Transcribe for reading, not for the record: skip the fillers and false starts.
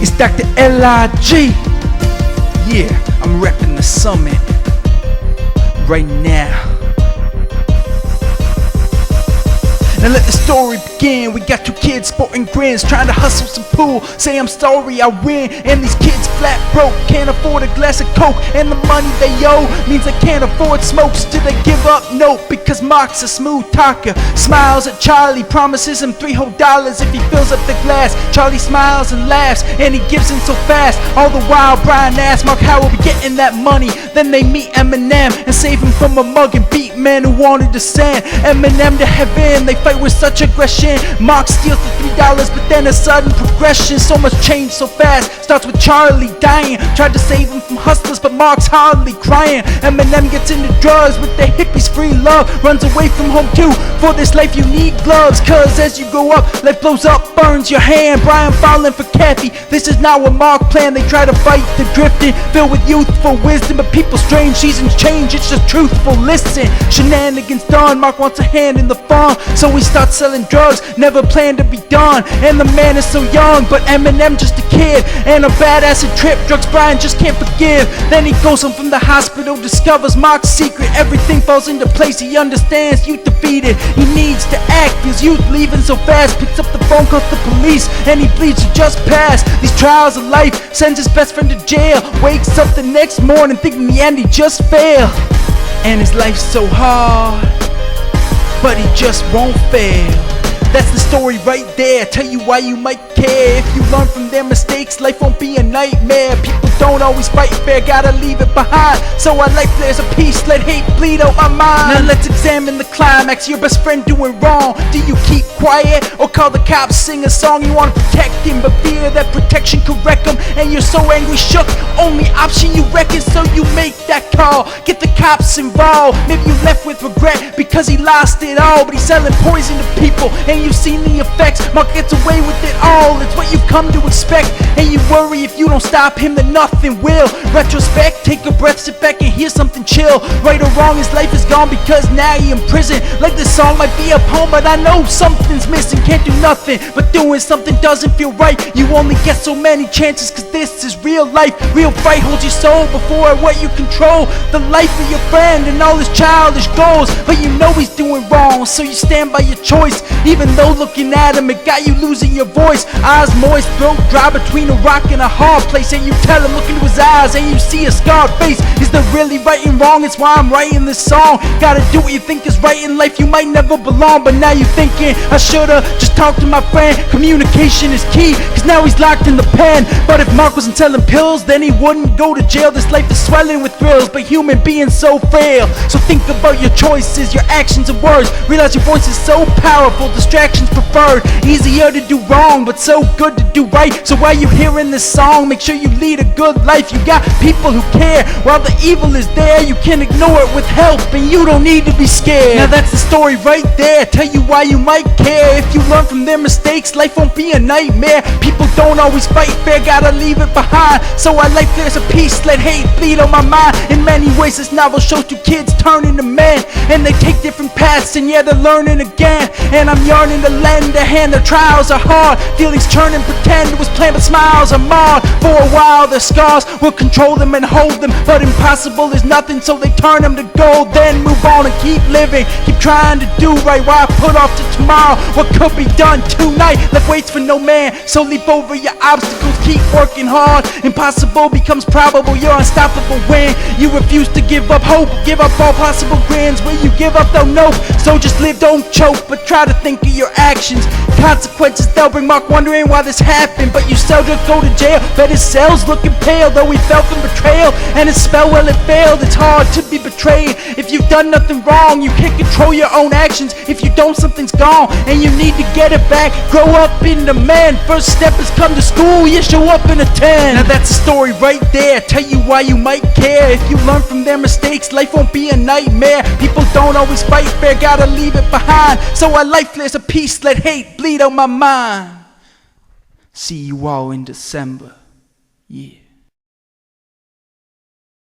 It's Dr. L.I.G. Yeah, I'm repping the summit right now. Now let the story begin. We got two kids sporting grins, trying to hustle some pool. Say I'm sorry, I win. And these kids flat broke, can't afford a glass of Coke. And the money they owe means they can't afford smokes. Do they give up? Nope, because Mark's a smooth talker. Smiles at Charlie, promises him $3 whole if he fills up the glass. Charlie smiles and laughs, and he gives in so fast. All the while Brian asks Mark how we'll be getting that money. Then they meet Eminem and save him from a mug and beat men who wanted to send Eminem to heaven. They fight with such aggression. Mark steals the $3, but then a sudden progression. So much change so fast. Starts with Charlie dying. Tried to save him from hustlers, but Mark's hardly crying. Eminem gets into drugs with the hippies' free love. Runs away from home too. For this life you need gloves, cause as you go up, life blows up, burns your hand. Brian falling for Kathy. This is not what Mark planned. They try to fight the drifting, filled with youthful wisdom. But people strange, seasons change, it's just truthful. Listen, shenanigans done. Mark wants a hand in the fun, so he starts selling drugs, never planned to be done. And the man is so young, but Eminem just a kid. And a bad acid trip, drugs Brian just can't forgive. Then he goes home from the hospital, discovers Mark's secret. Everything falls into place, he understands youth defeated. He needs to act, his youth leaving so fast. Picks up the phone, calls the police, and he pleads to just pass these trials of life. Sends his best friend to jail, wakes up the next morning thinking the end he just failed. And his life's so hard, but he just won't fail. That's the story right there, tell you why you might care. If you learn from their mistakes, life won't be a nightmare. People don't always fight fair, gotta leave it behind. So our life there's a peace, let hate bleed out my mind. Now let's examine the climax, your best friend doing wrong. Do you keep quiet or call the cops, sing a song? You wanna protect him, but fear that protection could wreck him. And you're so angry, shook, only option you reckon. So you make that call, get the cops involved. Maybe you left with regret because he lost it all. But he's selling poison to people, and you've seen the effects. Mark gets away with it all, it's what you've come to expect. And you worry if you don't stop him then nothing will. Retrospect, take a breath, sit back and hear something chill. Right or wrong, his life is gone because now he in prison. Like this song might be a poem, but I know something's missing. Can't do nothing, but doing something doesn't feel right. You only get so many chances, cause this is real life. Real fight holds your soul before what you control. The life of your friend and all his childish goals. But you know he's doing wrong, so you stand by your choice. Even though looking at him, it got you losing your voice. Eyes moist, throat dry between a rock and a hard place. And you tell him, look into his eyes, and you see a scarred face. Is there really right and wrong? It's why I'm writing this song. Gotta do what you think is right in life, you might never belong. But now you're thinking, I should've just talked to my friend. Communication is key, cause now he's locked in the pen. But if Mark wasn't selling pills, then he wouldn't go to jail. This life is swelling with thrills, but human beings so frail. So think about your choices, your actions and words. Realize your voice is so powerful, distractions preferred. Easier to do wrong, but so good to do right. So while you're hearing this song, make sure you lead a good life. You got people who care, while the evil is there. You can ignore it with help, and you don't need to be scared. Now that's the story right there, tell you why you might care. If you learn from their mistakes, life won't be a nightmare. People don't always fight fair, gotta leave it behind. So our life there's a peace, let hate bleed on my mind. In many ways this novel shows two kids turn into men, and they take different paths, and yeah, they're learning again. And I'm yearning to lend a hand, their trials are hard. Feelings turn and pretend it was planned, but smiles are marred. For a while their scars will control them and hold them, but impossible is nothing, so they turn them to gold. Then move on and keep living, keep trying to do right. Why put off to tomorrow what could be done tonight? Life waits for no man, so leap over your obstacles, keep working hard. Impossible becomes probable, you're unstoppable when you refuse to give up hope. Give up all possible grins, will you give up though? Nope. So just live, don't choke, but try to think of your actions. Consequences they'll bring. Mark wondering why this happened, but you still just go to jail. Bet his cell's looking pale, though he felt from betrayal. And his spell, well, it failed. It's hard to be betrayed if you've done nothing wrong. You can't control your own actions. If you don't, something's gone, and you need to get it back. Grow up into man. First step is come to school, you show up and attend. Now that's the story right there, tell you why you might care. If you learn from their mistakes, life won't be a nightmare. People don't always fight fair, gotta leave it behind. So our life there's a peace, let hate bleed out my mind. See you all in December. Yeah.